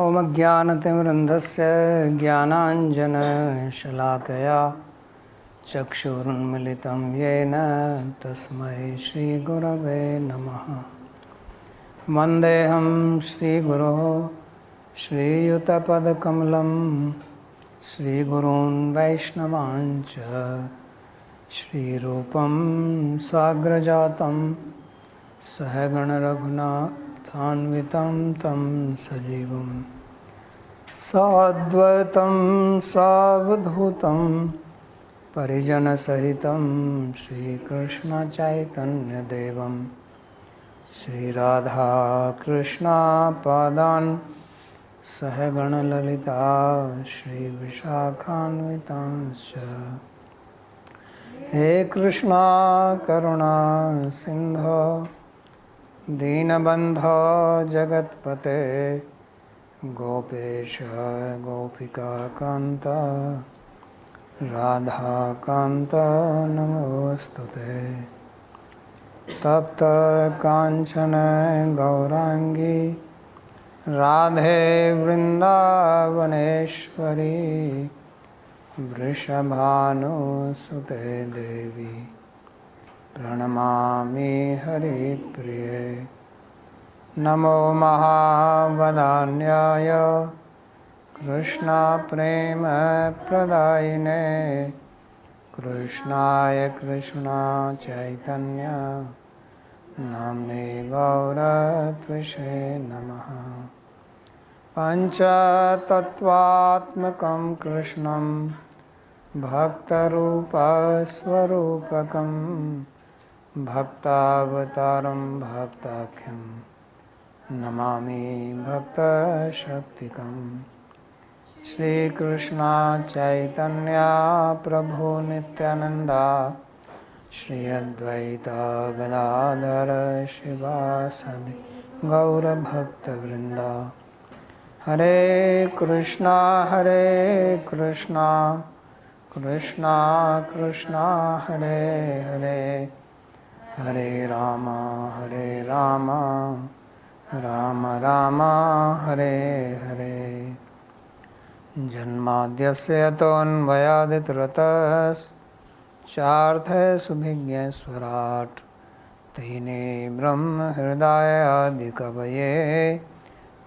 ॐ ज्ञानतिमिरन्धस्य ज्ञानाञ्जनशलाकया चक्षुरुन्मिलितं येन तस्मै श्रीगुरवे नमः। वन्देऽहं श्रीगुरोः श्रीयुतपदकमलं श्रीगुरून् वैष्णवांश्च श्रीरूपं साग्रजातं सहगणरघुनाथान्वितं तं सजीवं साद्वैतं सावधूतं परिजनसहितं श्रीकृष्णचैतन्यदेवं श्रीराधाकृष्णपादान् सहगणललिता श्रीविशाखान्वितांश्च। हे कृष्णा करुणा सिन्धो दीनबन्धो जगत्पते गोपेश गोपिकान्त राधाकान्त नमोस्तुते। तप्त कांचन गौरांगी राधे वृंदावनेश्वरी वृषभानुसुते देवी प्रणमामि हरिप्रिये। नमो महावदान्याय कृष्णप्रेम प्रदायिने कृष्णाय कृष्णा चैतन्य नाम्ने गौरत्विषे नमः। पञ्चतत्त्वात्मकं कृष्णं भक्तरूपस्वरूपकं भक्तावतारं भक्ताख्यं नमामि भक्तशक्तिकम्। श्रीकृष्ण चैतन्य प्रभु नित्यानंदा श्री अद्वैता गदाधर शिवासादि गौरभक्तवृंदा। हरे कृष्णा कृष्णा कृष्णा हरे हरे हरे राम राम राम हरे हरे। जन्माद्यस्य यतोऽन्वयादितरतश्चार्थेषुभिज्ञस्वराट् तेने ब्रह्म हृदय आदिकवये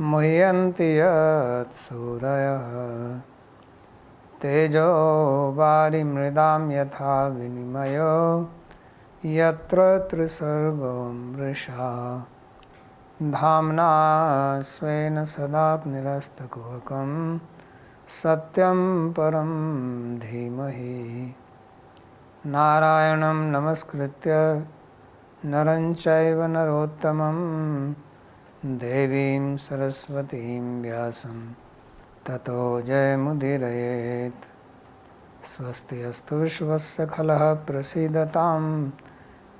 मुह्यन्ति यत्सूरयः। तेजो वारिमृदां यथा विनिमयो यत्र त्रिसर्गो मृषा धाम्ना स्वेन सदा निरस्तकुहकं सत्यं परं धीमहि। नारायणं नमस्कृत्य नरं चैव नरोत्तमं देवीं सरस्वतीं व्यासं ततो जयमुदीरयेत्। स्वस्ति अस्तु विश्वस्य खलः प्रसीदतां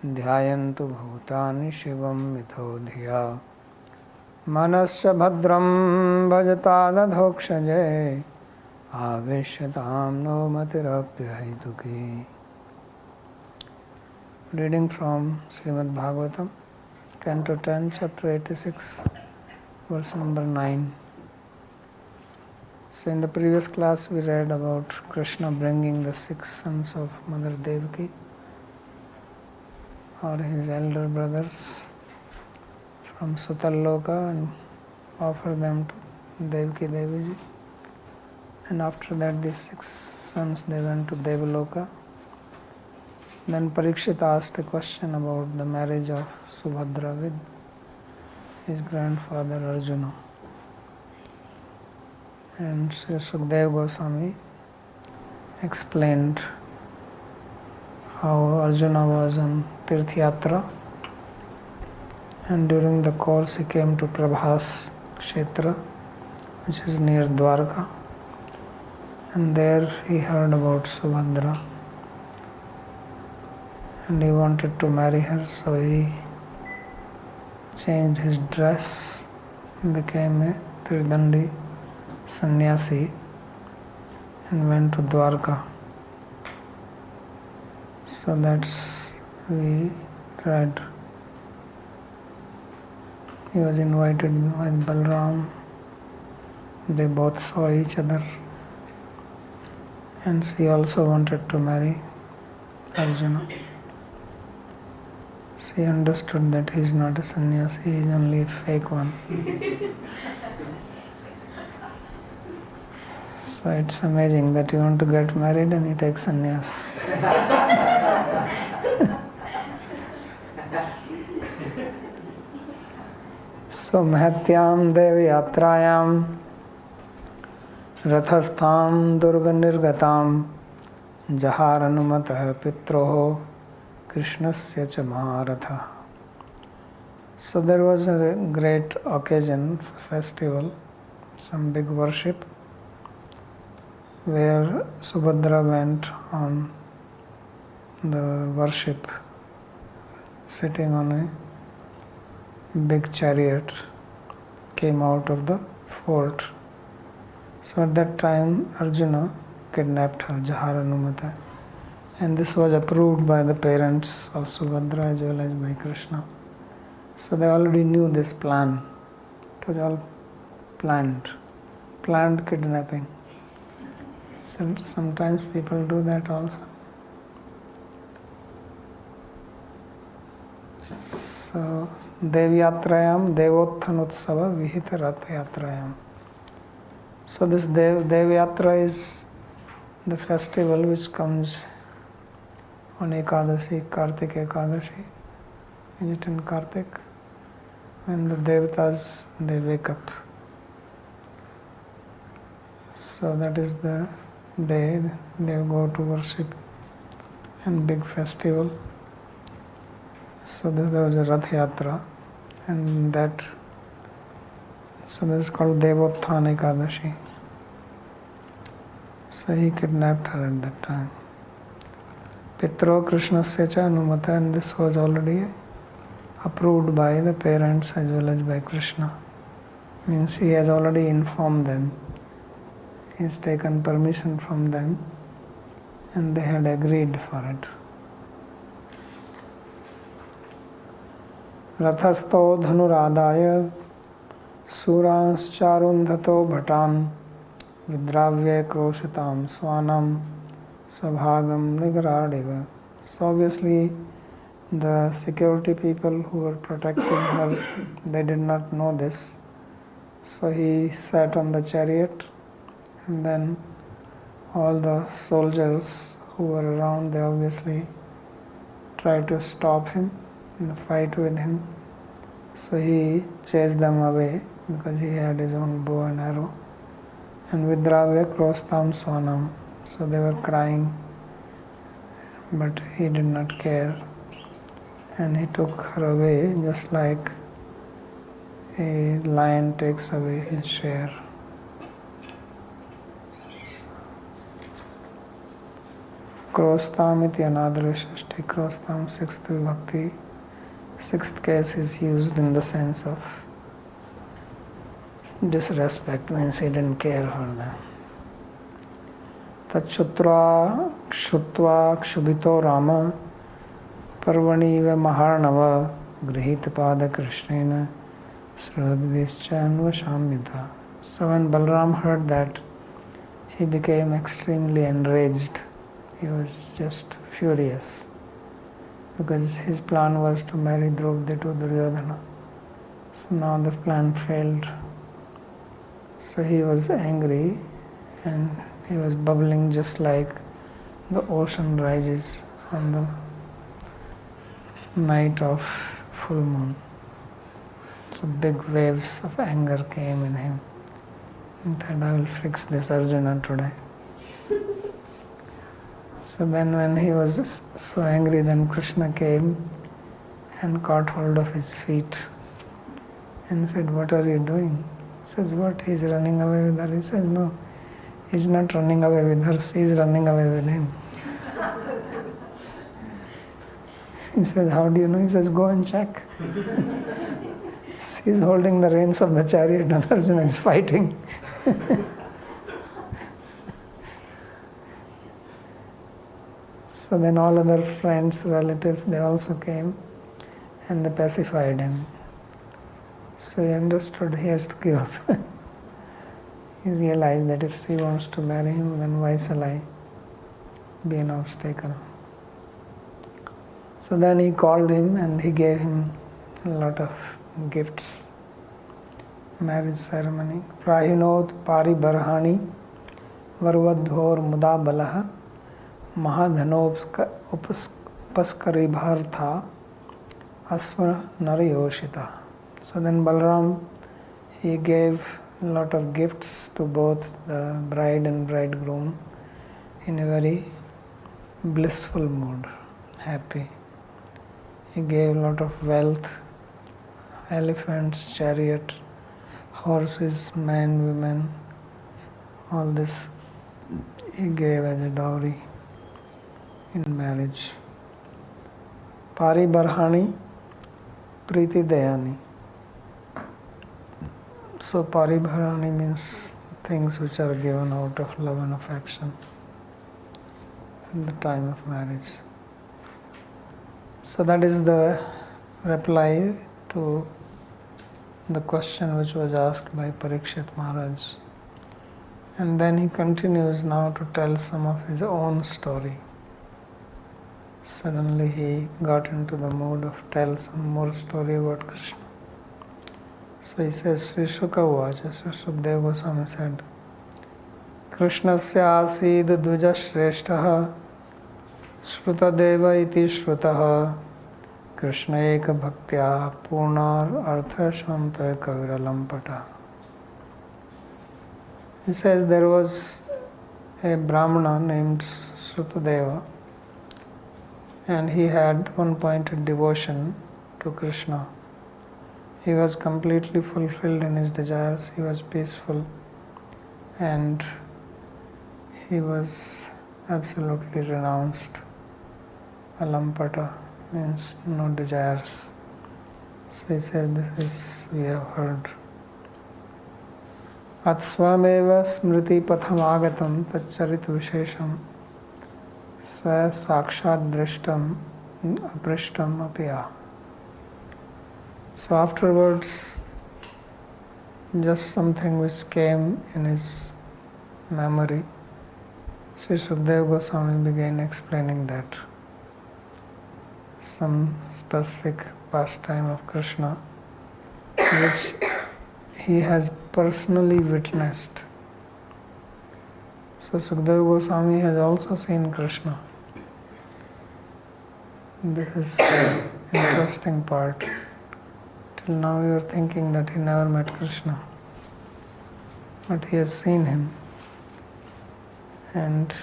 ध्यायन्तु भूतानि शिवं मिथो धिया। मनश्च भद्रं भजतादधोक्षजे आवेश्यतां no मतिरप्यहैतुकी। Reading from Śrīmad-Bhāgavatam, Canto 10, Chapter 86, verse number 9. So in the previous class we read about Krishna bringing the 6 sons of Mother Devaki, or his elder brothers, from Sutalloka and offer them to Devaki Deviji. And after that these 6 sons, they went to Devaloka. Then Parikshit asked a question about the marriage of Subhadra with his grandfather Arjuna. And Sri Sukadeva Goswami explained how Arjuna was on Tirth Yatra, and during the course he came to Prabhas Kshetra, which is near Dwarka, and there he heard about Subhadra and he wanted to marry her, so he changed his dress, became a Tridandi sannyasi and went to Dwarka. So that's we read. He was invited by Balram they both saw each other, and she also wanted to marry Arjuna. She understood that he is not a sannyasi, he is only a fake one. So it's amazing that you want to get married and you take sannyas. So Mahatyam Devi Yatrayam Rathastham Durga Nirgatam Jaharanumata Pitroho Krishnasya cha Maharatha. So there was a great occasion, festival, some big worship, where Subhadra went on the worship, sitting on a big chariot, came out of the fort. So at that time Arjuna kidnapped her, Jaharanumata. And this was approved by the parents of Subhadra as well as by Krishna. So they already knew this plan. It was all planned kidnapping. So sometimes people do that also. So Devyatrayam Devothanutsava Vihita Rathayatrayam. So this Devyatra is the festival which comes on Ekadashi, Kartik Ekadashi. Is it in Kartik? When the Devatas, they wake up. So that is the day they go to worship and big festival. So there was a Rath Yatra, and so this is called Devotthan Ekadashi. So he kidnapped her at that time. Pitro Krishnasya cha Anumata, and this was already approved by the parents as well as by Krishna. Means he has already informed them. He has taken permission from them, and they had agreed for it. Rathasto dhanuradaya suranscharundhato bhatan vidravya kroshatam swanam svabhagam nigaradeva. So obviously the security people who were protecting her, they did not know this. So he sat on the chariot, and then all the soldiers who were around, they obviously tried to stop him in the fight with him. So he chased them away because he had his own bow and arrow. And Vidravya Krostam Swanam. So they were crying, but he did not care. And he took her away just like a lion takes away his share. Krostam iti anadrishashti. Krostam, sixth vibhakti. Sixth case is used in the sense of disrespect, means he didn't care for them. Tachutra kshutva kshubhito rama parvaniva maharnava grihita pada krishnena sradvischa anvashamyata. So when Balaram heard that, he became extremely enraged. He was just furious, because his plan was to marry Draupadi to Duryodhana. So now the plan failed. So he was angry, and he was bubbling just like the ocean rises on the night of full moon. So big waves of anger came in him. And that I will fix this Arjuna today. So then when he was so angry, then Krishna came and caught hold of his feet and said, "What are you doing?" He says, "What? He's running away with her." He says, "No, he's not running away with her, she's running away with him." He says, "How do you know?" He says, "Go and check." She's holding the reins of the chariot and Arjuna is fighting. So then all other friends, relatives, they also came and they pacified him. So he understood he has to give up. he realized that if she wants to marry him, then why shall I be an obstacle? So then he called him and he gave him a lot of gifts. Marriage ceremony. Prahinot paribarhani varvadhor mudabalaha mahadhanopaskaribhartha asva narayoshita. So then Balaram, he gave a lot of gifts to both the bride and bridegroom in a very blissful mood, happy. He gave a lot of wealth, elephants, chariot, horses, men, women, all this he gave as a dowry in marriage. Paribarhani Priti Dayani. So Paribarhani means things which are given out of love and affection in the time of marriage. So that is the reply to the question which was asked by Parikshit Maharaj. And then he continues now to tell some of his own story. Suddenly he got into the mood of tell some more story about Krishna. So he says, Sri Shuka Uvacha, Sri Sukadeva Goswami said, Krishnasya asid dvuja shreshtaha Shrutadeva iti shrutaha Krishna eka bhaktya purnar artha shanta kaviralam pata. He says there was a Brahmana named Shrutadeva, and he had one-pointed devotion to Krishna. He was completely fulfilled in his desires, he was peaceful, and he was absolutely renounced. Alampata means no desires. So he said, this is, we have heard. Atsvameva smriti pathamagatam taccharit vishesham sa sakshat drishtam aprishtam apya. So afterwards, just something which came in his memory, Sri Sukadeva Goswami began explaining that. Some specific pastime of Krishna which he has personally witnessed. So Sukadeva Goswami has also seen Krishna. This is the interesting part. Till now you are thinking that he never met Krishna, but he has seen him. And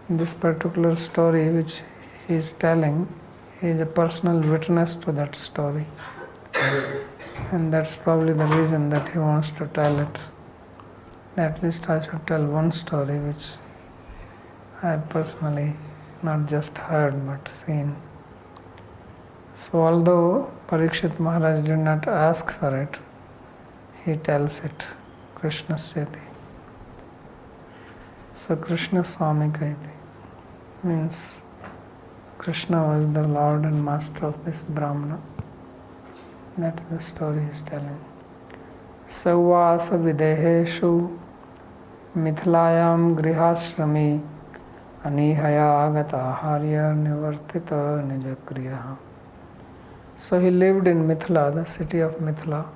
this particular story which he is telling, he is a personal witness to that story. And that's probably the reason that he wants to tell it. At least I should tell one story which I have personally not just heard but seen. So although Parikshit Maharaj did not ask for it, he tells it, Krishna Seti. So Krishna Swami Kaiti means Krishna was the Lord and Master of this Brahmana. That is the story he is telling. Savvasa videheshu mithilayam grihashrami anihaya agata harya nivartita nijakriya. So he lived in Mithila, the city of Mithila.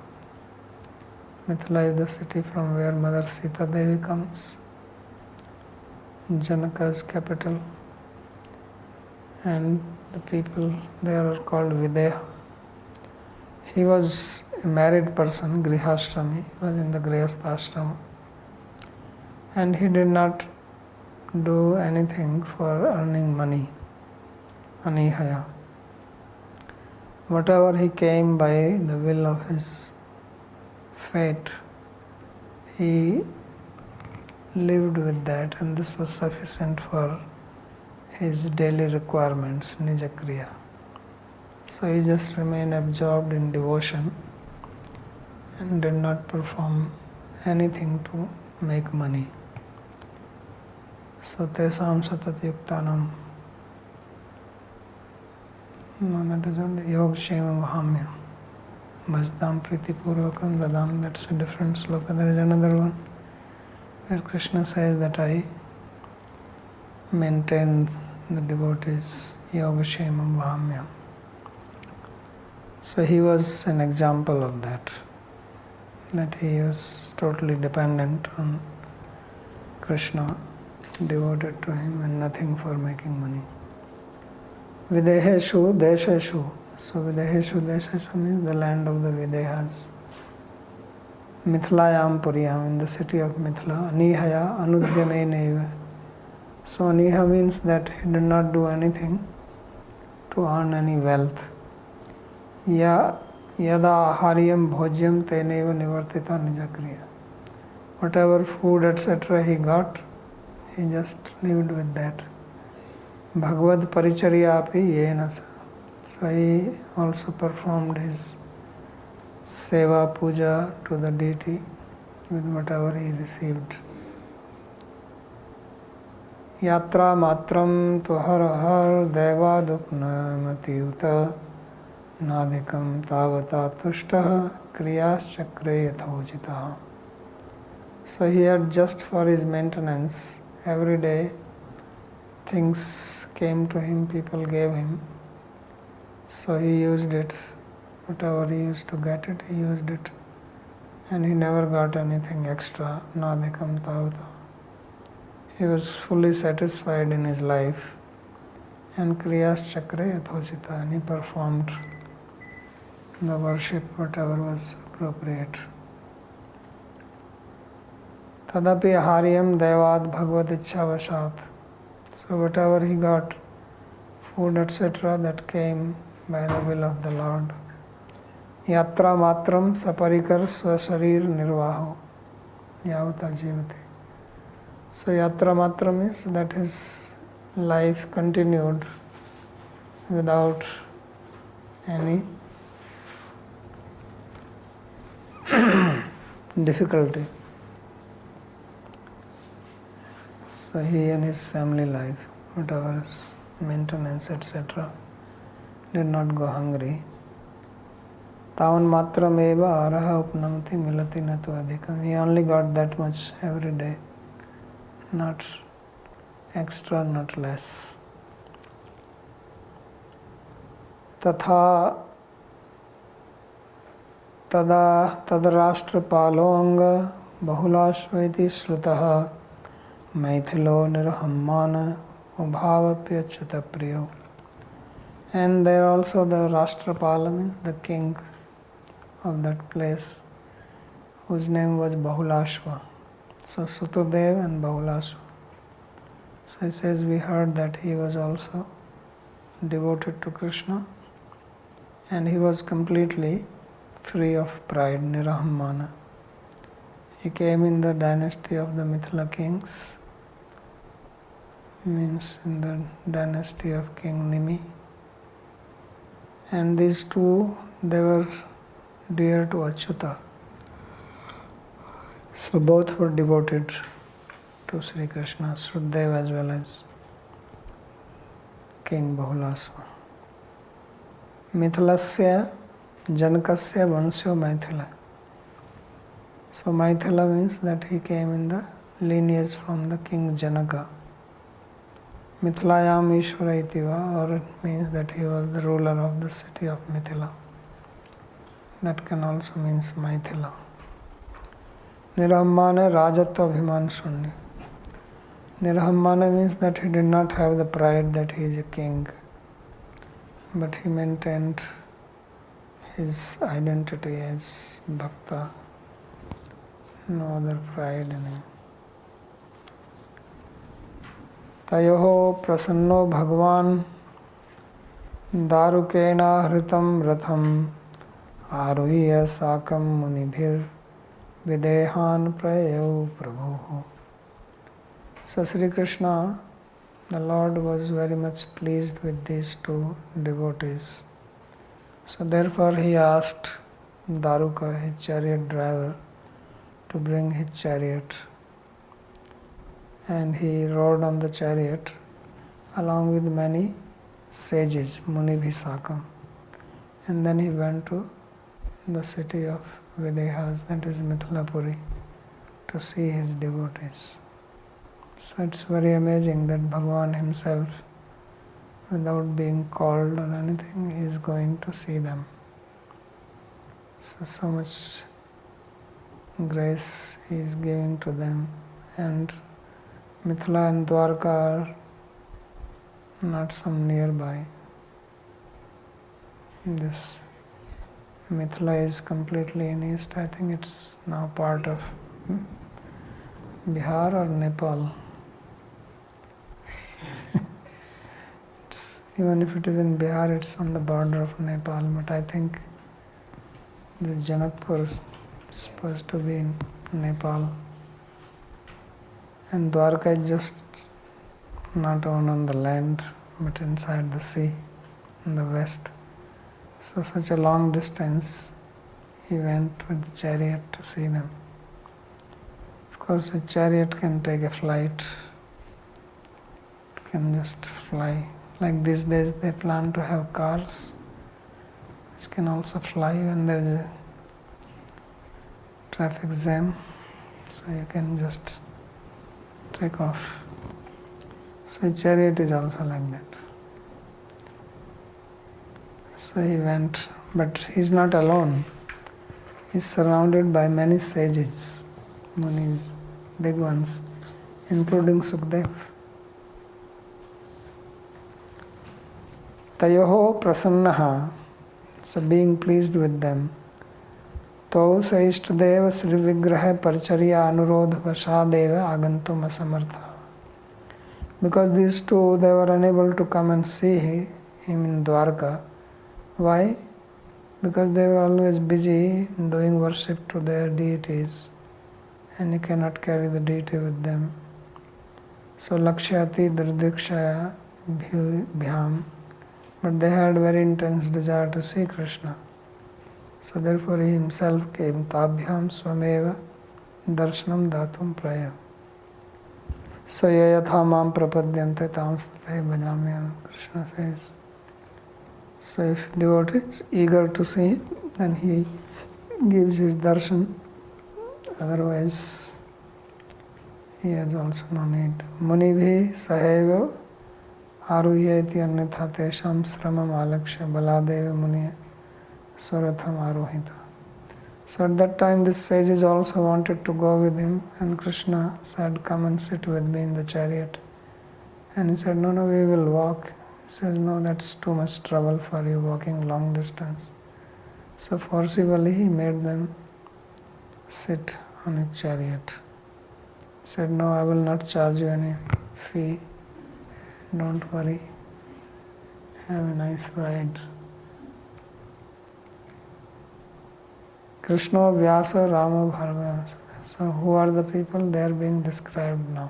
Mithila is the city from where Mother Sita Devi comes, Janaka's capital. And the people there are called Videha. He was a married person, Grihashrami, he was in the Grihastha Ashrama. And he did not do anything for earning money, anihaya. Whatever he came by the will of his fate, he lived with that, and this was sufficient for his daily requirements, Nijakriya. So he just remained absorbed in devotion and did not perform anything to make money. So tesam satat yuktanam. No, that is only Yog Shema Mahamya. Bhajtam Priti Purvakam Dadam. That's a different sloka. There is another one where Krishna says that I maintain the devotees Yogashemam Vahamyam. So he was an example of that he was totally dependent on Krishna, devoted to him and nothing for making money. Videheshu Desheshu. So Videheshu Desheshu means the land of the Videhas. Mithlayam Puriyam, in the city of Mithila. Anihaya Anudyame Neva. So Aniha means that he did not do anything to earn any wealth. Yada Haryam Bhojyam Teneva Nivartita Nijakriya. Whatever food etc. he got, he just lived with that. Bhagavad Paricharya api yenasa. So he also performed his seva puja to the deity with whatever he received. Yatra matram tu har devadupna uta nadikam tavata tushtaha kriyas chakre yathojitaha. So he had just for his maintenance, every day things came to him, people gave him. So he used it, whatever he used to get it, he used it. And he never got anything extra, nadikam tavata. He was fully satisfied in his life. And kriyas chakre yathojita, and he performed the worship, whatever was appropriate. Tadapi haryam devad bhagavad ichavashat. So whatever he got, food etc., that came by the will of the Lord. Yatra matram saparikar swasarir nirvaho yavata jivati. So yatra matram is that his life continued without any difficulty. So he and his family life, whatever is maintenance etc., did not go hungry. Tavan matram eva araha upnamati milati natu adhikam. He only got that much every day, not extra, not less. Tatha tadrashtrapalo anga bahulashvaiti shrutaha maithilo nirahammana ubhavapyachyuta priyo. And there also the Rashtrapala means the king of that place, whose name was Bahulashva. So Sutodev and Bahulashva. So he says we heard that he was also devoted to Krishna and he was completely free of pride, nirahammana. He came in the dynasty of the Mithila kings, means in the dynasty of King Nimi. And these two, they were dear to Achyuta. So both were devoted to Sri Krishna, Srudev as well as King Bahulasva. Mithilasya Janakasya Vansyo Maithila. So Maithila means that he came in the lineage from the King Janaka. Mithilayam Ishvara Itiva, or it means that he was the ruler of the city of Mithila. That can also means Maithila. Nirahammana Rajatva Abhiman Shunya. Nirahammana means that he did not have the pride that he is a king, but he maintained his identity as Bhakta. No other pride in him. Tayoho prasanno bhagwan darukena hritam ratham aruhya sakam munibhir videhan prayo prabhu. So Sri Krishna, the Lord, was very much pleased with these two devotees. So therefore he asked Daruka, his chariot driver, to bring his chariot. And he rode on the chariot along with many sages, Munibhisakam. And then he went to the city of Videhas, that is Mithilapuri, to see his devotees. So it's very amazing that Bhagavan himself, without being called or anything, he is going to see them. So much grace he is giving to them. And Mithila and Dwarka are not some nearby. This Mithila is completely in east. I think it's now part of Bihar or Nepal. Even if it is in Bihar, it's on the border of Nepal. But I think this Janakpur is supposed to be in Nepal. And Dwarka is just not on the land, but inside the sea, in the west. So such a long distance, he went with the chariot to see them. Of course, a chariot can take a flight, it can just fly. Like these days, they plan to have cars which can also fly when there is a traffic jam, so you can just take off. So a chariot is also like that. So he went, but he's not alone. He's surrounded by many sages, munis, big ones, including Sukdev. Tayoho prasannaha, so being pleased with them. Tau saishtadeva sri vigraha parcharya anurodha vasadeva agantum asamartha. Because these two, they were unable to come and see him in Dwarka. Why? Because they were always busy doing worship to their deities, and you cannot carry the deity with them. So Lakshyati Dridikshaya Bhyam, but they had very intense desire to see Krishna. So therefore he himself came, Tabhyam Swameva Darshanam Datum Praya. So Yayatha Mam Prapadyante Tam State Bhajamyam, Krishna says. So if devotee is eager to see him, then he gives his darshan. Otherwise, he has also no need. Munibhi saheva aruhyati annatha tesham sramam alaksha baladeva muniya swaratham arohita. So at that time, this sages also wanted to go with him, and Krishna said, come and sit with me in the chariot. And he said, no, we will walk. He says, no, that's too much trouble for you walking long distance. So forcibly he made them sit on a chariot. He said, no, I will not charge you any fee. Don't worry. Have a nice ride. Krishna, Vyasa, Rama, Bhargava. So who are the people? They are being described now.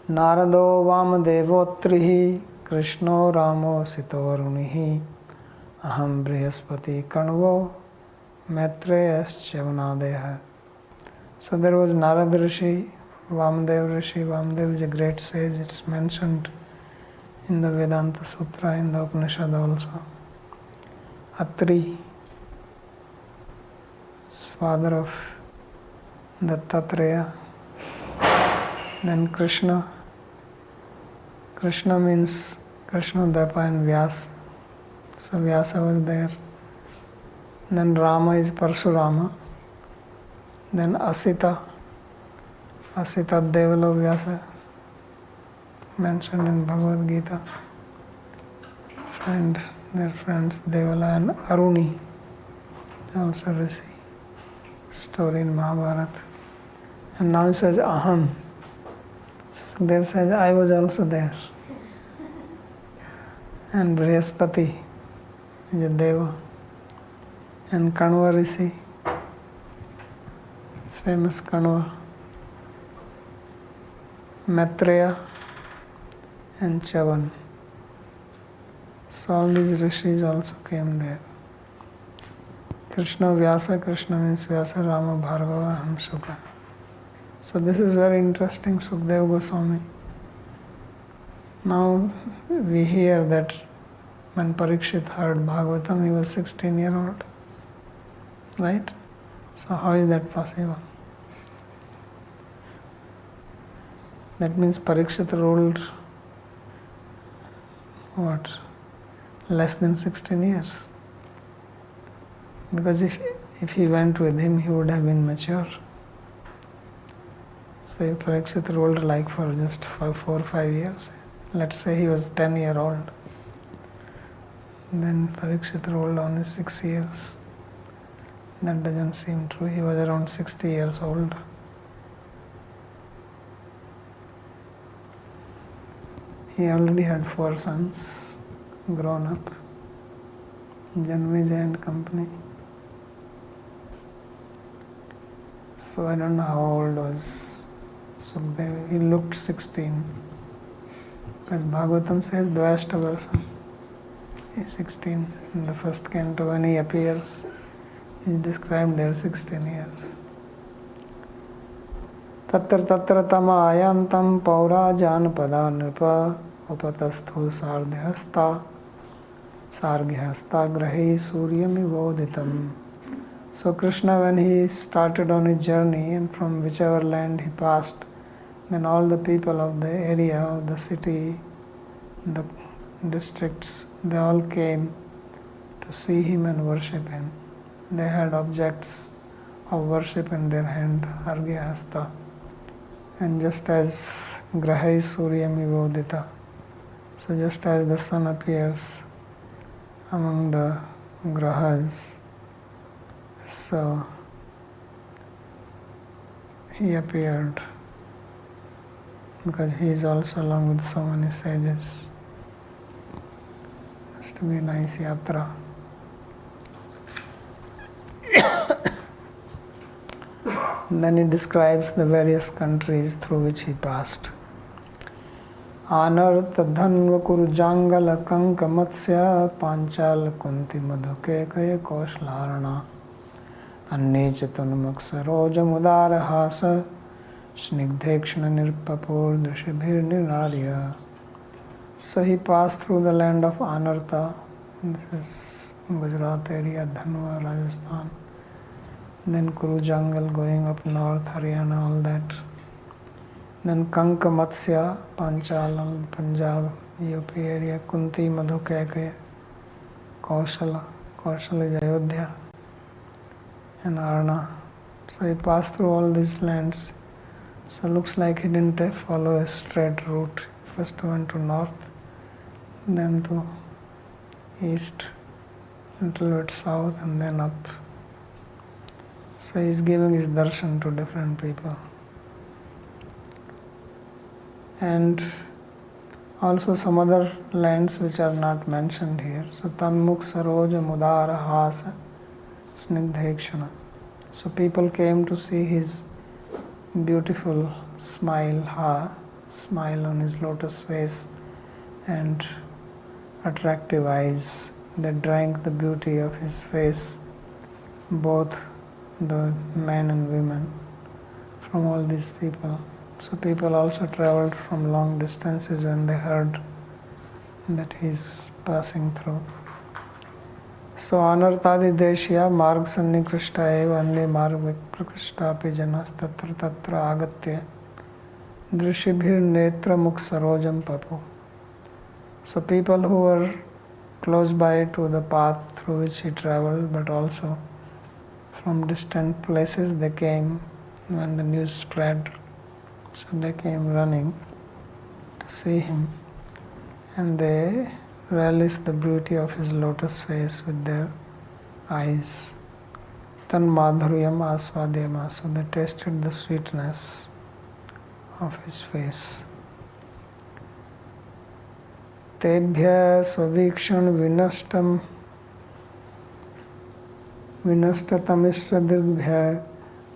Narado Vamadevotrihi Krishno Ramo Sitavarunihi Aham Brihaspati Kanvo Maitreyascha Vanadeha. So there was Narada Rishi, Vamadev Rishi. Vamadev is a great sage. It's mentioned in the Vedanta Sutra, in the Upanishad also. Atri, father of Dattatreya. Then Krishna. Krishna means Krishna, Dapa and Vyasa. So Vyasa was there. Then Rama is Parshurama. Then Asita. Asita Devalo Vyasa, mentioned in Bhagavad Gita. And their friends Devala and Aruni, also Rishi. Story in Mahabharata. And now he says Aham. So Sukhdev says, I was also there. And Brihaspati is a Deva. And Kanva Rishi, famous Kanva. Maitreya and Chavan. So all these rishis also came there. Krishna Vyasa, Krishna means Vyasa, Rama, Bhargava, Hamsuka. So this is very interesting, Sukdev Goswami. Now we hear that When Parikshit heard Bhagavatam, he was 16-year-old. Right? So how is that possible? That means Parikshit ruled what? Less than 16 years. Because if he went with him, he would have been mature. So if Parikshit ruled like for just 4 or 5 years, let's say he was 10-year-old, then Parikshit ruled only 6 years. That doesn't seem true. He was around 60 years old. He already had 4 sons, grown up, Janmejaya and company. So I don't know how old was Sukadeva. He looked 16. Because Bhagavatam says Dvayashta Varsam. He's 16. In the first canto when he appears, he is described there 16 years. Tatra tatra tama ayantam paura janpada nripa upatasthu sarghihasta grahi suryami voditam. So Krishna, when he started on his journey and from whichever land he passed, then all the people of the area, of the city, the districts, they all came to see him and worship him. They had objects of worship in their hand, arghya-hasta. And just as grahai suryami vodita, so just as the sun appears among the grahas, so he appeared, because he is also along with so many sages. Must be a nice yatra. Then he describes the various countries through which he passed. Anartha dhanva kurujangala kanka matsya panchal kunti madhuke kaya koshlarana anne chatunmak saroja mudara hasa snigdhekshana nirpapur drishibhir nirarya. So he passed through the land of Anartha. This is Gujarat area, Dhanwa, Rajasthan. Then Kuru jungle going up north, Haryana, all that. Then Kanka Matsya, Panchal, Punjab, UP area, Kunti, Madhukaya, Kaushala. Kaushala is Ayodhya. And Arna. So he passed through all these lands. So looks like he didn't follow a straight route. First went to north, then to east, a little bit south, and then up. So he is giving his darshan to different people. And also some other lands which are not mentioned here. So Tanmukh Saroja Mudara Hasa Snigdhekshana. So people came to see his beautiful smile, smile on his lotus face, and attractive eyes. They drank the beauty of his face, both the men and women, from all these people. So people also traveled from long distances when they heard that he is passing through. So anartadi deshya marg sannikrishta eva anle marg viprakrishtapi janas tatra agatya drishibhir netra mukh sarojam papu. So people who were close by to the path through which he traveled, but also from distant places, they came when the news spread. So they came running to see him, and they relished the beauty of his lotus face with their eyes. Tan madhuryam asvadyama. So they tasted the sweetness of his face. Tebhya svavikshan vinashtatamishra dirbhya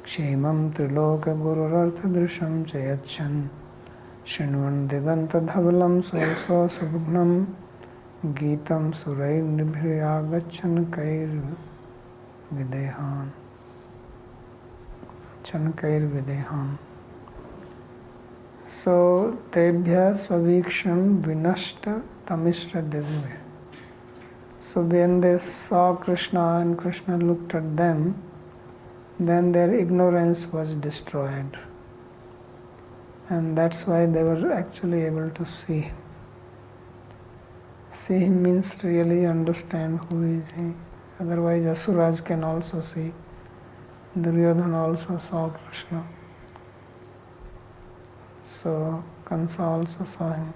kshemam triloka gururartha drisham chayachan shinvan diganta dhavalam soso subhnam Geetam Surair Nibhriyagachan Kair Videhan. Chankair Videhan. So Tebhya Svaviksham Vinashta Tamishra Divya. So when they saw Krishna and Krishna looked at them, then their ignorance was destroyed. And that's why they were actually able to see him. See him means really understand who is he. Otherwise Asuras can also see. Duryodhana also saw Krishna. So Kansa also saw him.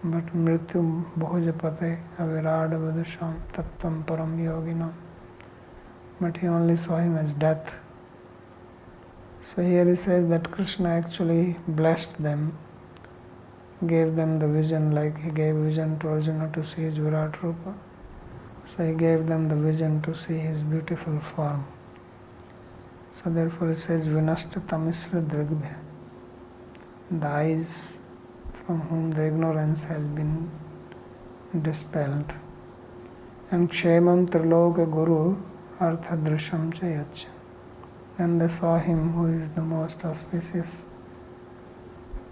But Mrityu Bhojapate Avirad Vadusham Tattvam Param Yoginam. But he only saw him as death. So here he says that Krishna actually blessed them, gave them the vision like he gave vision to Arjuna to see his Virat Rupa. So he gave them the vision to see his beautiful form. So therefore it says Vinashta Tamisra Drigbhya. The eyes from whom the ignorance has been dispelled. And Kshemam Triloka Guru Artha Drisham Chayachan. And they saw him who is the most auspicious,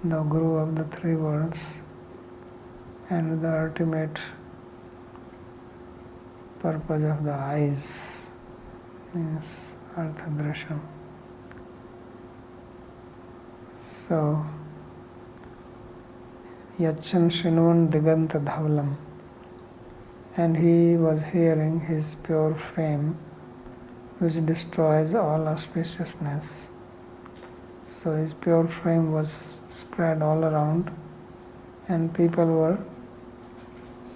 the Guru of the three worlds, and the ultimate purpose of the eyes means Arthadrisham. So, Yachan Shinun Diganta Dhavalam, and he was hearing his pure fame, which destroys all auspiciousness. So his pure frame was spread all around and people were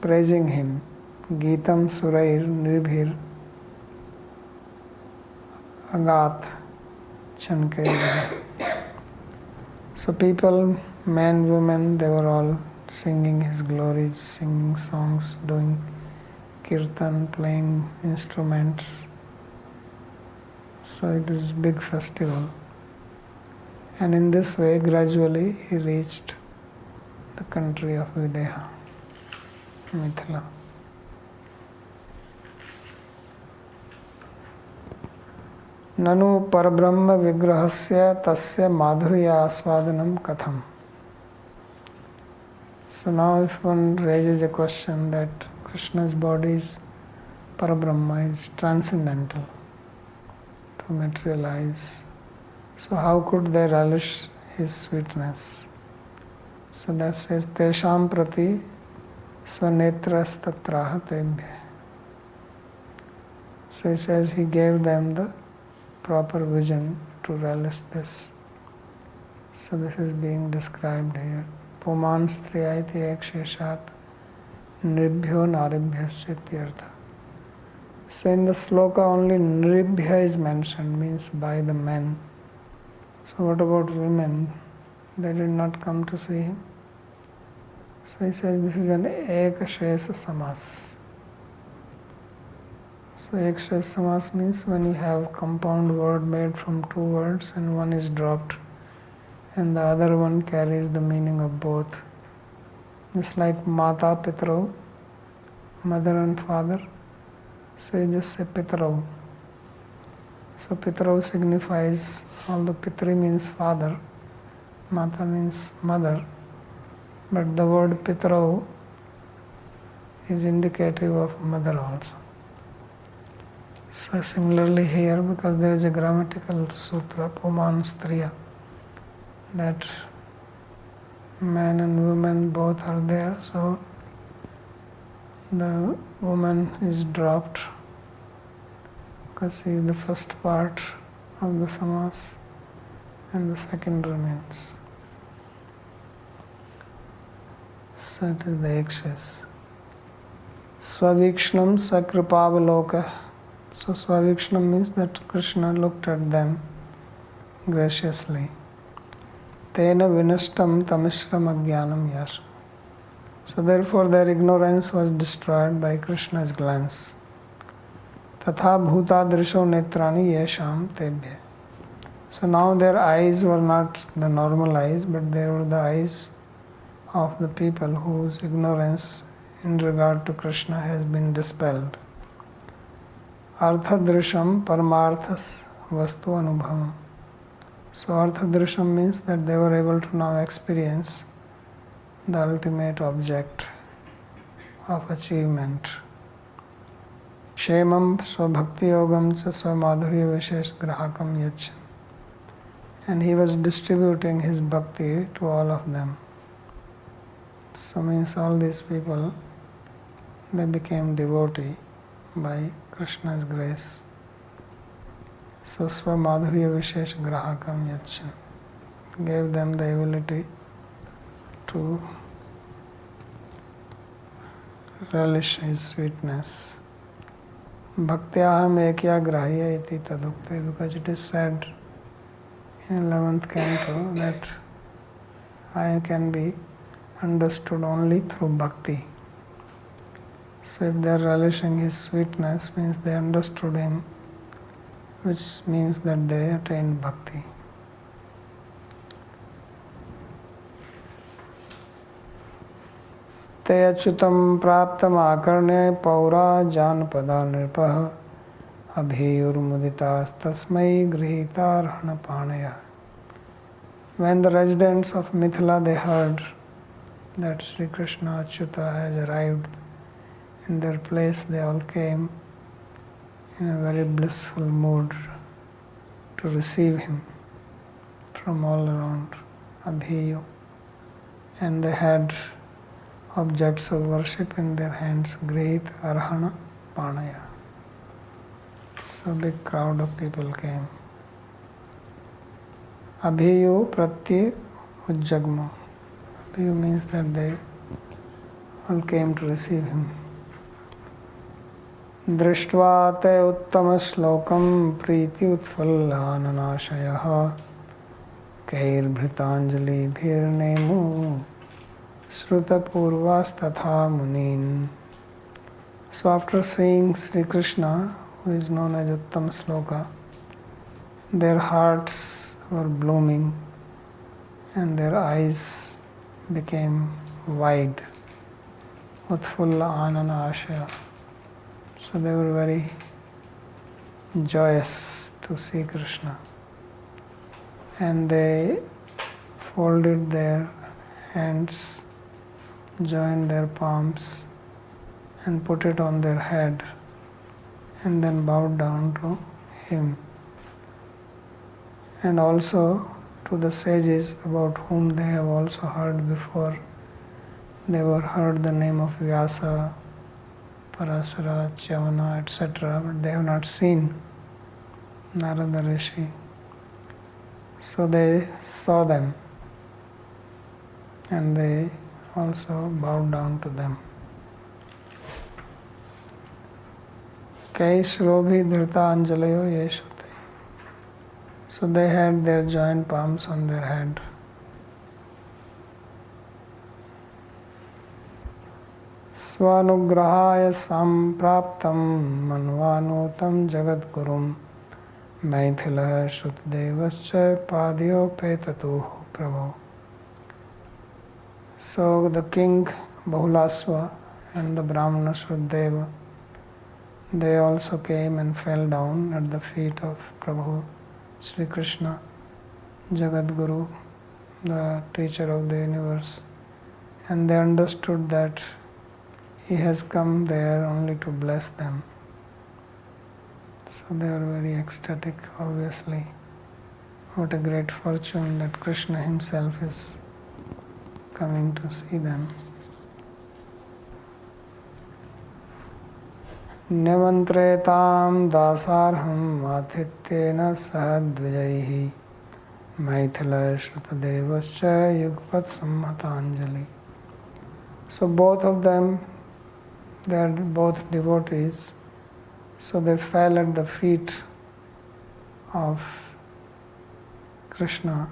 praising him. Geetam Surair Nirbhir Agat Chankair. So people, men, women, they were all singing his glories, singing songs, doing kirtan, playing instruments. So it was a big festival. And in this way, gradually, he reached the country of Videha, Mithila. Nanu Parabrahma Vigrahasya Tasya Madhurya Aswadanam Katham. So now if one raises a question that Krishna's body is Parabrahma, is transcendental, to materialize. So how could they relish his sweetness? So that says, Tesham prati svanetras tatraha tebhya. So he says he gave them the proper vision to relish this. So this is being described here. Puman striyaiti eksheshat nribhyo naribhyaschaityartha. So in the sloka only nribhya is mentioned, means by the men. So what about women? They did not come to see him. So he says this is an ekashesa samas. So ekashesa samas means when you have compound word made from two words and one is dropped and the other one carries the meaning of both. Just like mata pitrau, mother and father. So you just say pitrau. So pitrau signifies, although pitri means father, mata means mother, but the word pitrau is indicative of mother also. So similarly here, because there is a grammatical sutra, puman striya, that man and woman both are there, so the woman is dropped. Because see the first part of the samas and the second remains. So it is the excess. Svavikshnam Sakripavaloka. So Svavikshnam means that Krishna looked at them graciously. Tena vinashtam tamishram ajnanam yasha. So therefore their ignorance was destroyed by Krishna's glance. Tatha bhutadrisho netrani yesham tebhya. So now their eyes were not the normal eyes, but they were the eyes of the people whose ignorance in regard to Krishna has been dispelled. Arthadrisham paramarthas vastu anubhavam. So arthadrisham means that they were able to now experience the ultimate object of achievement, Kshemam Svabhakti Yogam Cha Svamadhurya Vishesh Grahakam Yachan. And he was distributing his bhakti to all of them. So means all these people, they became devotee by Krishna's grace. So Svamadhurya Vishesh Grahakam Yachan gave them the ability to relish his sweetness. Bhaktyaham ekya grahya iti tadukte, because it is said in 11th canto that I can be understood only through bhakti. So if they are relishing his sweetness, means they understood him, which means that they attained bhakti. Te achyutam praptam akarne paura janpada nirpaha abhiyurmuditas tasmai grihitarhana panaya. When the residents of Mithila, they heard that Sri Krishna Achyuta has arrived in their place, they all came in a very blissful mood to receive him from all around, Abhiyu. And they had objects of worship in their hands, Grihit Arhana Panaya. So big crowd of people came. Abhiyu Pratye Ujjagma. Abhiyu means that they all came to receive him. Drishtva te uttama shlokam priti utfallananashayah kair bhritanjali bhirnemu Shruta Purvas Tatha Munin. So after seeing Sri Krishna, who is known as Uttam Sloka, their hearts were blooming and their eyes became wide. Utfulla Anana Ashaya. So they were very joyous to see Krishna. And they folded their hands, joined their palms and put it on their head and then bowed down to him. And also to the sages about whom they have also heard before. They were heard the name of Vyasa, Parasara, Chavana, etc. but they have not seen Narada Rishi. So they saw them and they also bowed down to them. Kai Shrobi Dhrita Anjalayo Yeshute. So they had their joint palms on their head. Svanugrahaya sampraptam manvanotam jagadgurum Maithila Shrutadevascha padyo petatuhu prabhu. So the king Bahulasva and the Brahmana Shrutadeva, they also came and fell down at the feet of Prabhu Sri Krishna, Jagadguru, the teacher of the universe. And they understood that he has come there only to bless them. So they were very ecstatic, obviously. What a great fortune that Krishna himself is coming to see them. Nyamantretam dasarham athityena sahadvijaihi Maithila Shrutadevascha yugpat sammatanjali. So both of them, they are both devotees, so they fell at the feet of Krishna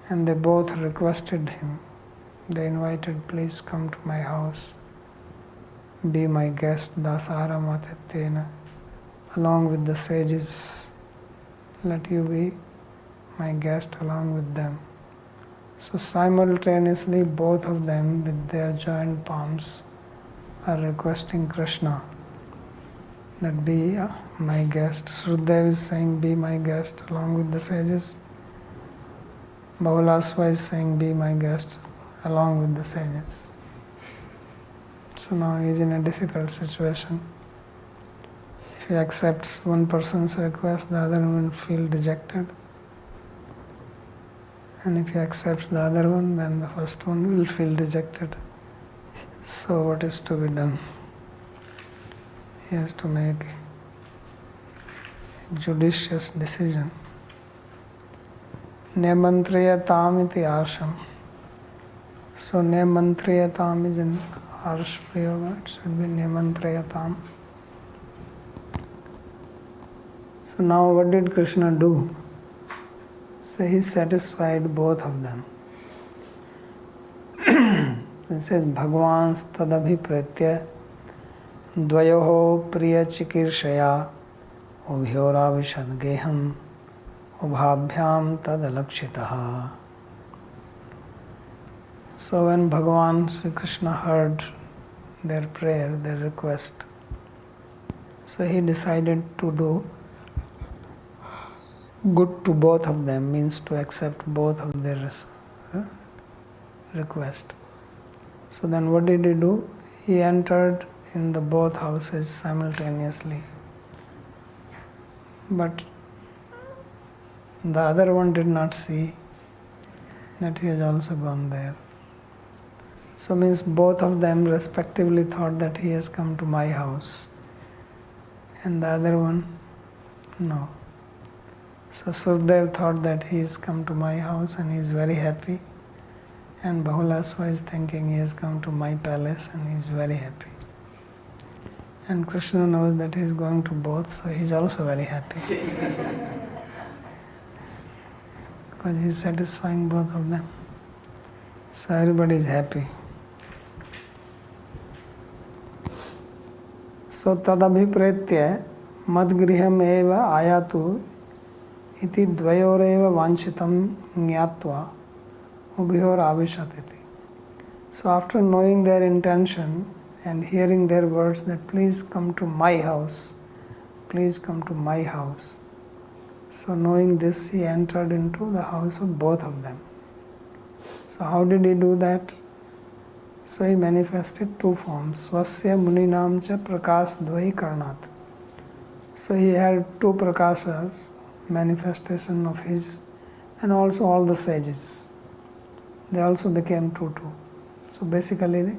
and they both requested him. They invited, please come to my house, be my guest, Dasara Matityena, along with the sages, let you be my guest along with them. So simultaneously both of them with their joint palms are requesting Krishna that be my guest. Shruddev is saying be my guest along with the sages. Bahulasva is saying be my guest along with the sages. So now he is in a difficult situation. he accepts one person's request, the other one will feel dejected. And if he accepts the other one, then the first one will feel dejected. So what is to be done? He has to make a judicious decision. Nemantriyatam iti arsham. So nemantriyatam is an arsh prayoga. It should be nemantriyatam. So now what did Krishna do? So he satisfied both of them. It says Bhagavans tadabhipretya dvayoho priya chikirshaya ubhyora vishadgeham ubhabhyam tadalakshitaha. So when Bhagavan Sri Krishna heard their prayer, their request, so he decided to do good to both of them, means to accept both of their request. So then what did he do? He entered in the both houses simultaneously. But the other one did not see that he has also gone there. So means both of them respectively thought that he has come to my house, and the other one, no. So Surdev thought that he has come to my house and he is very happy, and Bahulasva is thinking he has come to my palace and he is very happy. And Krishna knows that he is going to both, so he is also very happy. Because he is satisfying both of them. So everybody is happy. So tadabhipretya madgriham eva ayatu iti dvayoreva vanchitam jnatva ubhyor avishatiti. So after knowing their intention and hearing their words that please come to my house, please come to my house. So knowing this, he entered into the house of both of them. So how did he do that? So he manifested two forms. Swasya muninam cha prakash dvai karnat. So he had two prakashas, manifestation of his, and also all the sages. They also became two. So basically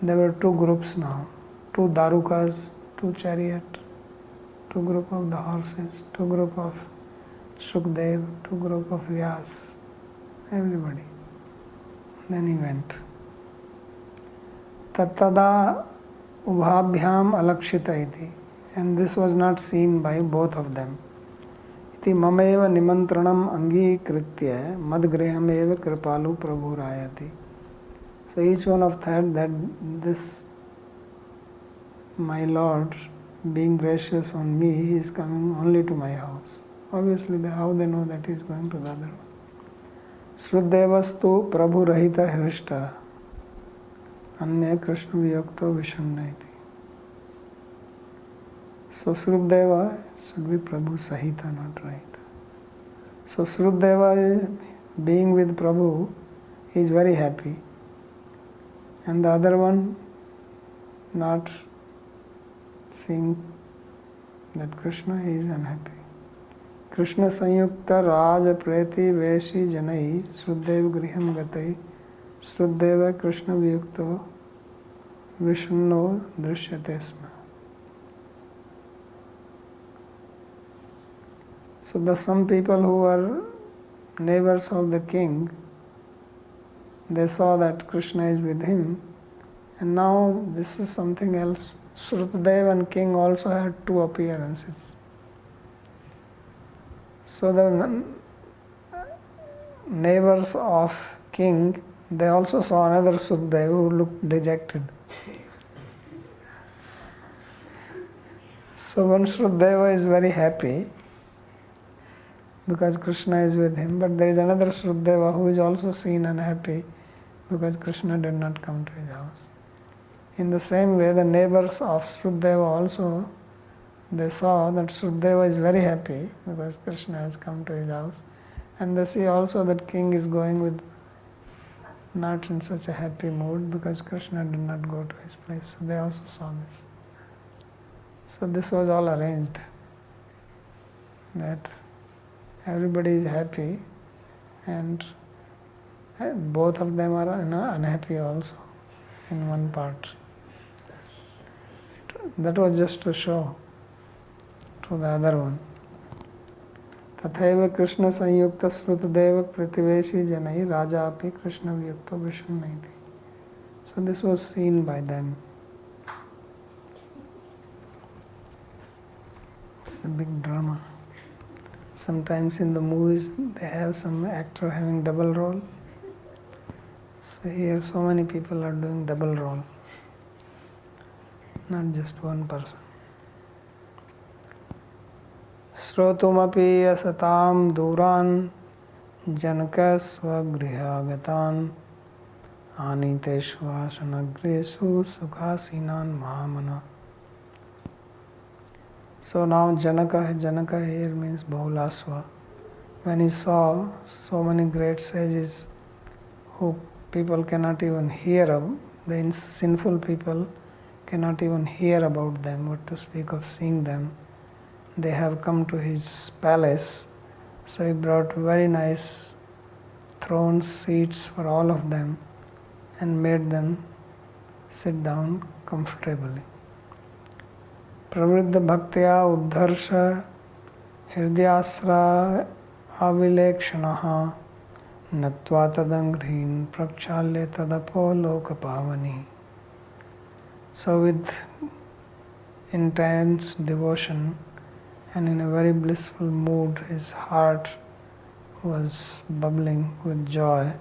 there were two groups now. Two darukas, two chariot, two group of the horses, two group of Shukdev, two group of Vyas, everybody. Then he went. Tattada ubhabhyam alakshita iti. And this was not seen by both of them. Iti mameva nimantranam angikritya madgriham kripalu prabhurayati. So each one of them that this, my Lord, being gracious on me, he is coming only to my house. Obviously, how they know that he is going to the other one? Srudevastu prabhu rahita hrishta anya krishna viyakto vishannaiti. So Srudeva should be Prabhu Sahita, not Rahita. So Srudeva, being with Prabhu, he is very happy. And the other one, not seeing that Krishna, he is unhappy. Krishna Sanyukta Raja Preti Veshi Janai Srudev Griham Gatai Srudeva Krishna Vyukto Vishanno Drishyate Sma. So some people who were neighbors of the king, they saw that Krishna is with him, and now this is something else. Shrutadev and king also had two appearances. So the neighbors of king, they also saw another Shrutadev who looked dejected. So one Shrutadeva is very happy because Krishna is with him, but there is another Shrutadeva who is also seen unhappy because Krishna did not come to his house. In the same way, the neighbors of Shrutadeva also, they saw that Shrutadeva is very happy because Krishna has come to his house, and they see also that king is going with not in such a happy mood because Krishna did not go to his place. So they also saw this. So this was all arranged, that everybody is happy and both of them are unhappy also in one part. That was just to show to the other one. तथैव कृष्ण संयुक्त श्रुतदेव प्रतिवेशी जनैः राजा अपि Krishna वियुक्तो विषण्णैति. So this was seen by them. It's a big drama. Sometimes in the movies they have some actor having double role. So here so many people are doing double role, not just one person. श्रोतुमपि असतां दूरान् जनकस्वगृहागतान् आनीतेष्वासनगृहेषु सुखासीनान् महामना. So now Janaka here means Bahulasva. When he saw so many great sages who people cannot even hear of, the sinful people cannot even hear about them, what to speak of seeing them. They have come to his palace, so he brought very nice thrones, seats for all of them and made them sit down comfortably. Pravriddha bhaktya uddharsha hirdayasra avilekshanaha natva tadanghrīn prakshālya tadapo lokapavani. So with intense devotion and in a very blissful mood, his heart was bubbling with joy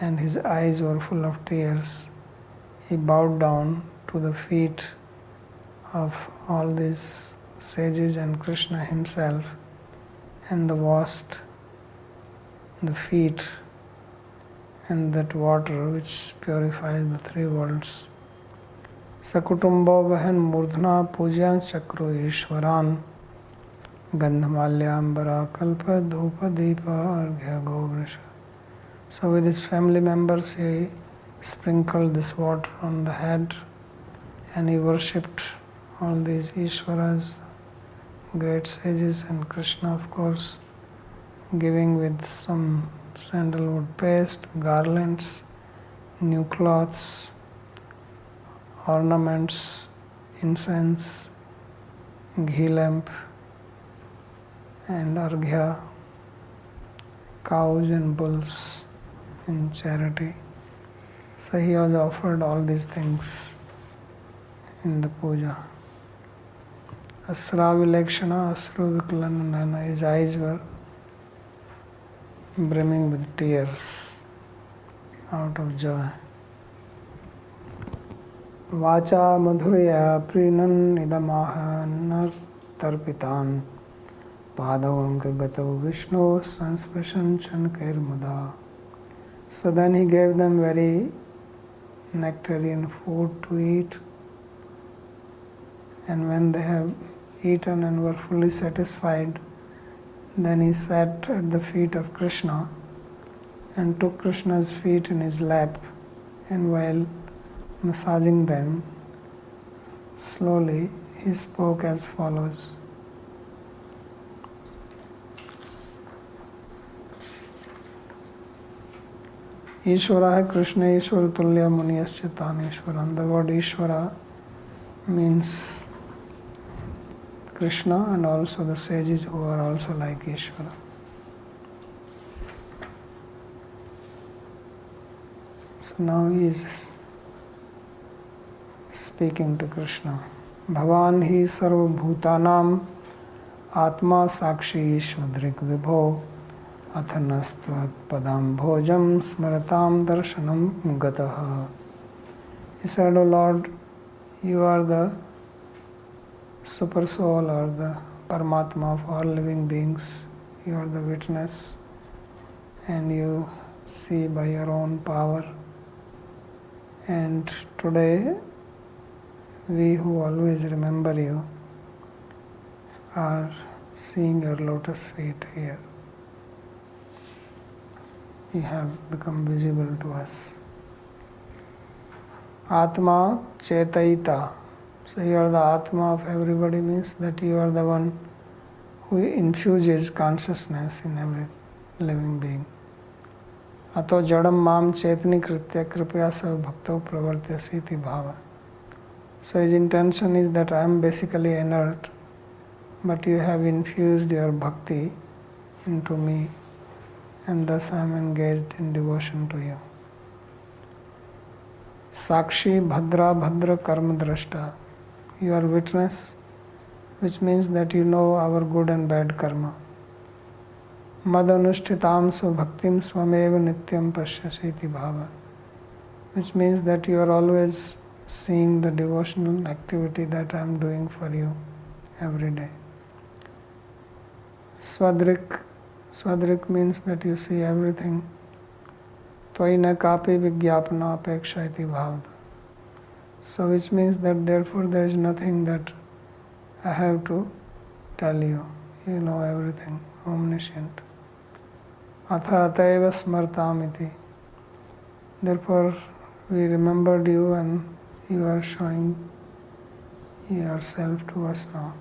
and his eyes were full of tears. He bowed down to the feet of all these sages and Krishna himself and washed the feet and that water which purifies the three worlds. Sakutumbo vahan murdhna pujyan chakru ishwaran gandhamalyambara kalpa dhupa deepa arghya govrisha. So with his family members he sprinkled this water on the head and he worshipped all these Ishwaras, great sages and Krishna of course, giving with some sandalwood paste, garlands, new cloths, ornaments, incense, ghee lamp and arghya, cows and bulls in charity. So he was offered all these things in the puja. Asra vilekshana, asru viklanana, his eyes were brimming with tears out of joy. Vacha madhurya prinan idamaha nartarpitan padavanga gato vishnu sansparshan chankairmuda. So then he gave them very nectarian food to eat, and when they have eaten and were fully satisfied, then he sat at the feet of Krishna and took Krishna's feet in his lap, and while massaging them, slowly he spoke as follows. Ishvara Krishna Ishvara Tulya Muniyaschitan Ishvaran. The word Ishvara means Krishna and also the sages who are also like Ishvara. So now he is speaking to Krishna. Bhavan hi sarva bhutanam atma sakshi ishvadrik vibho athanastvat padam bhojam smaratam darshanam gataha. He said, O Lord, you are the super soul or the Paramatma of all living beings. You are the witness and you see by your own power. And today, we who always remember you are seeing your lotus feet here. You have become visible to us. Atma Chetayita So you are the Atma of everybody means that you are the one who infuses consciousness in every living being. Ato jadam mam chetni kritya kripya sav bhakto pravartyasi iti bhava. So his intention is that I am basically inert, but you have infused your bhakti into me, and thus I am engaged in devotion to you. Sakshi bhadra bhadra karma drashta. You are witness, which means that you know our good and bad karma. Madanushtitam bhaktim swameva nityam pashyasiti bhava, which means that you are always seeing the devotional activity that I am doing for you every day. Swadrik means that you see everything. Tvaina kapi vigyapana apeksha iti bhavata. So which means that therefore there is nothing that I have to tell you. You know everything, omniscient. Atha ataiva smartam iti. Therefore we remembered you and you are showing yourself to us now.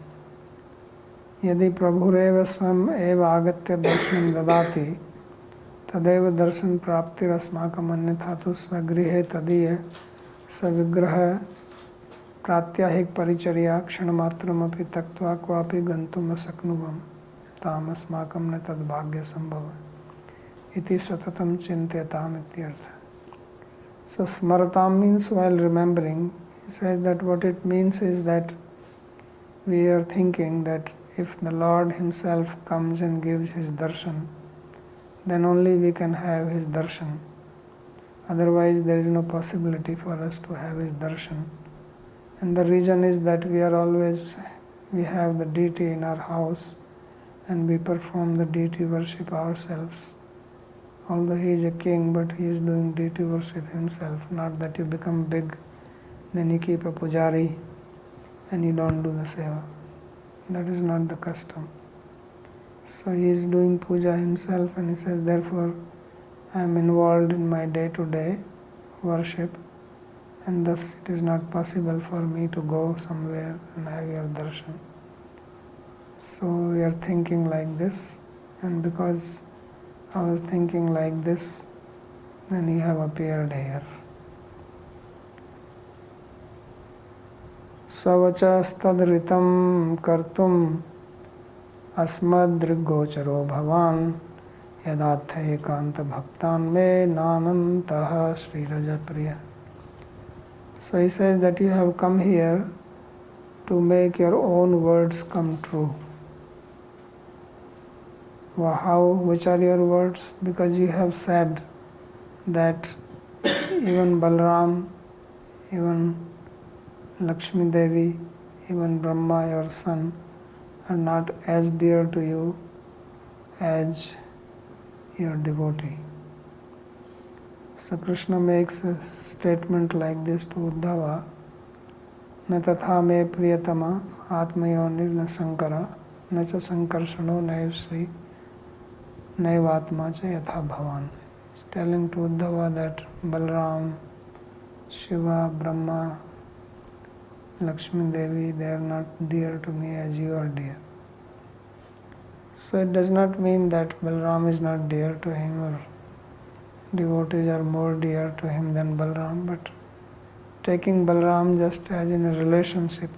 Yadi prabhureva swam eva agatya darshanam dadati tadeva darshan praptir asmakam anyatha svagrihe tadiya savigraha pratyahik paricharya kshanmatram api taktva kvapi gantum asaknuvam tam asmakam ne tad bhagya sambhava iti satatam chintayatam ityartha. So smaratam means while remembering. He says that what it means is that we are thinking that if the Lord Himself comes and gives His darshan, then only we can have His darshan. Otherwise there is no possibility for us to have His darshan. And the reason is that we have the deity in our house and we perform the deity worship ourselves. Although he is a king, but he is doing deity worship himself. Not that you become big, then you keep a pujari and you don't do the seva. That is not the custom. So he is doing puja himself and he says, therefore I am involved in my day-to-day worship and thus it is not possible for me to go somewhere and have your darshan. So we are thinking like this, and because I was thinking like this, then you have appeared here. Svavachastadritam kartum asmadrigocharo bhavan yadatha ekanta bhaktan me nanantaha srirajapriya. So he says that you have come here to make your own words come true. Which are your words? Because you have said that even Balram, even Lakshmi Devi, even Brahma, your son, are not as dear to you as your devotee. So Krishna makes a statement like this to Uddhava, Na tatha me priyatama atmayo nirna sankara na cha sankarshano naiv sri naivatma cha yatha bhavan. He's telling to Uddhava that Balram, Shiva, Brahma, Lakshmi Devi, they are not dear to me as you are dear. So it does not mean that Balram is not dear to him or devotees are more dear to him than Balram, but taking Balram just as in a relationship,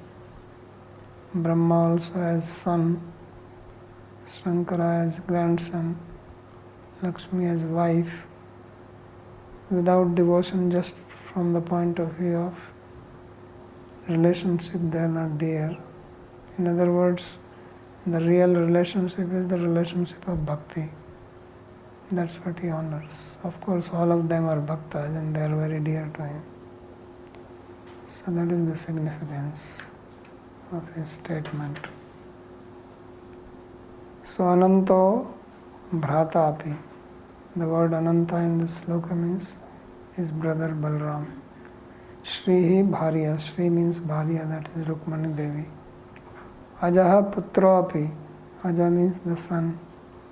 Brahma also as son, Shankara as grandson, Lakshmi as wife, without devotion, just from the point of view of relationship, they are not dear. In other words, the real relationship is the relationship of bhakti. That's what he honors. Of course, all of them are bhaktas and they are very dear to him. So that is the significance of his statement. So Ananto Bhrata api. The word Ananta in this sloka means his brother Balram. Shrihi Bharya. Shri means Bharya, that is Rukmani Devi. Ajaha Putra api. Aja means the son,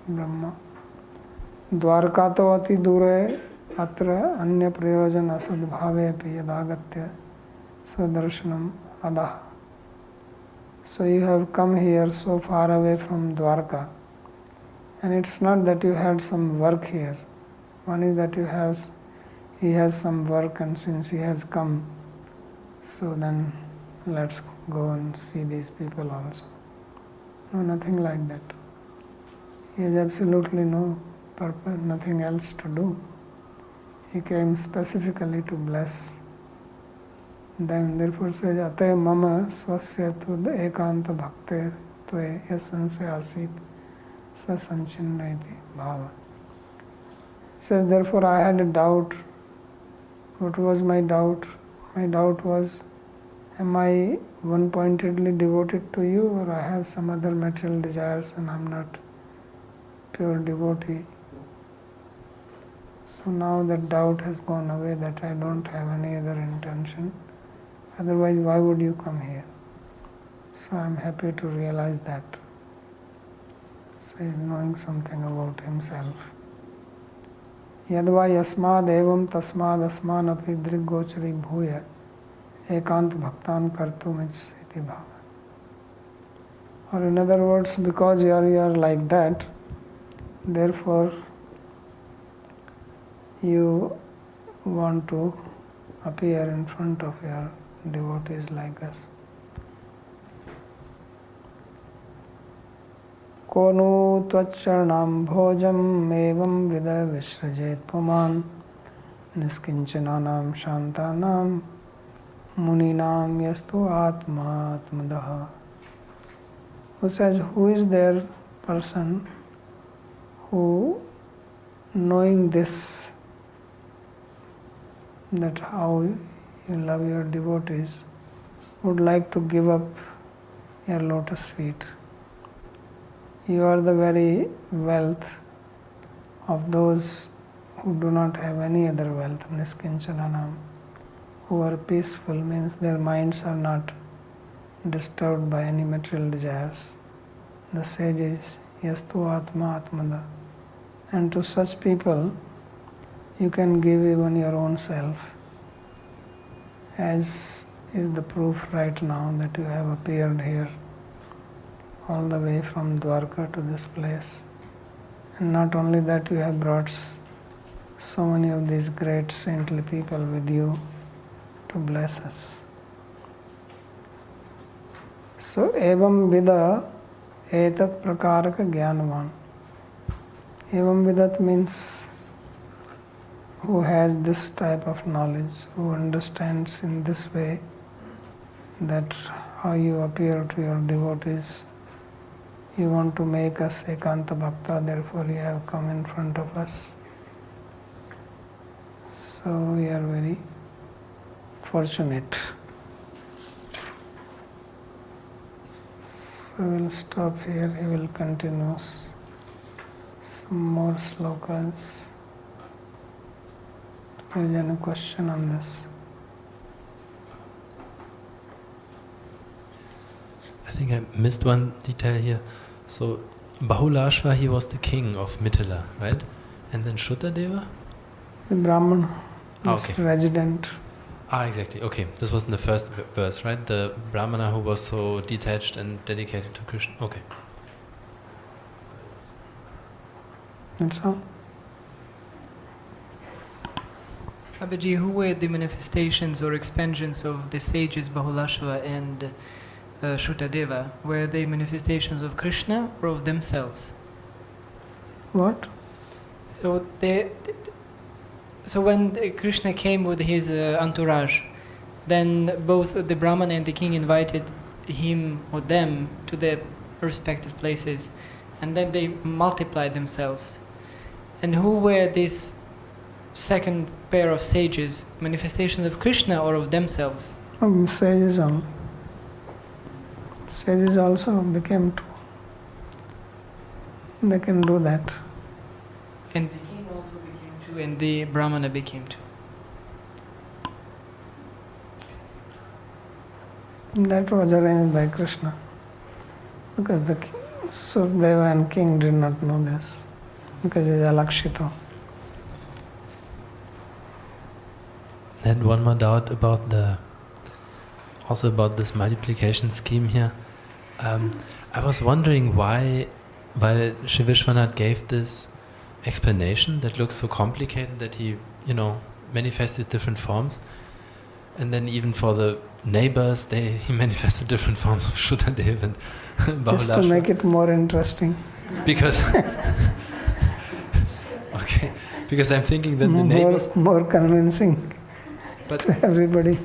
Brahma. Dwarkato ati dure atra anya prayojan asadbhave api yadagatya स्वदर्शनम adaha. So you have come here so far away from Dwarka, and it's not that you had some work here. One is that he has some work, and since he has come, so then let's go and see these people also. No, nothing like that. He has absolutely no purpose, nothing else to do. He came specifically to bless them. Therefore says, Ate mama swasya tud ekanta bhakte tve yasansya asit sasanchinnati bhava. He says, therefore I had a doubt. What was my doubt? My doubt was, am I one-pointedly devoted to you, or I have some other material desires and I'm not pure devotee? So now that doubt has gone away, that I don't have any other intention. Otherwise, why would you come here? So I'm happy to realize that. So he's knowing something about himself. Yadva yasmad evam tasmad asman api driggochari bhuya ekant bhaktan kartum iti bhava. Or in other words, because you are like that, therefore you want to appear in front of your devotees like us. Konu tvaccharanam bhojam evam vida visrajet puman niskinchananam shantanam muninam yastu atma atmadaha. Who says, who is there person who, knowing this, that how you love your devotees, would like to give up your lotus feet? You are the very wealth of those who do not have any other wealth, niskinchananam, who are peaceful, means their minds are not disturbed by any material desires. The sages, yastu atma atmada. And to such people, you can give even your own self, as is the proof right now that you have appeared here all the way from Dwarka to this place. And not only that, you have brought so many of these great saintly people with you to bless us. So, evam vida etat prakaraka jnanavan. Evam vidat means who has this type of knowledge, who understands in this way that how you appear to your devotees. You want to make us ekanta bhakta, therefore you have come in front of us. So we are very fortunate. So we'll stop here, he will continue some more slokas. If there is any question on this? I think I missed one detail here. So, Bahulashva, he was the king of Mithila, right? And then Shrutadeva? The Brahman, Okay. resident. Exactly. Okay, this was in the first verse, right? The Brahmana who was so detached and dedicated to Krishna. Okay. That's all. Babaji, who were the manifestations or expansions of the sages Bahulashva and Shrutadeva? Were they manifestations of Krishna or of themselves? What? So when Krishna came with his entourage, then both the Brahman and the king invited him or them to their respective places, and then they multiplied themselves. And who were these second pair of sages, manifestations of Krishna or of themselves? Sages only. Sages also became two. They can do that. And the king also became two, and the Brahmana became two. That was arranged by Krishna. Because the Surdeva and king did not know this. Because he is alakshito. And one more doubt about the also about this multiplication scheme here. I was wondering why Shri Vishwanath gave this explanation that looks so complicated, that he, manifested different forms, and then even for the neighbors, he manifested different forms of Shuddhadev and Bahulashva. Just to make it more interesting. Because okay, because I'm thinking that the neighbors more convincing to everybody.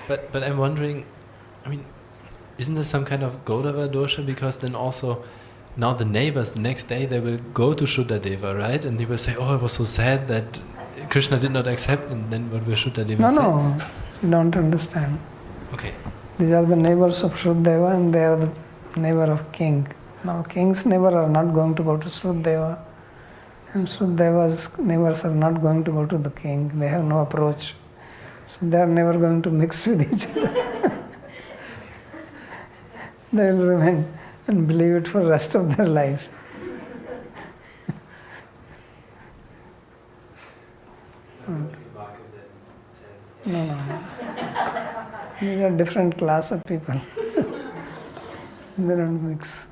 But I'm wondering, isn't this some kind of Gaurava dosha? Because then also, now the neighbors, the next day they will go to Shuddhadeva, right? And they will say, oh, it was so sad that Krishna did not accept, and then what will Shuddhadeva say? No, you don't understand. Okay. These are the neighbors of Shuddhadeva and they are the neighbor of king. Now king's neighbor are not going to go to Shuddhadeva, and Shuddhadeva's neighbors are not going to go to the king. They have no approach. So they are never going to mix with each other. They will remain and believe it for the rest of their lives. No. These are different class of people. They don't mix.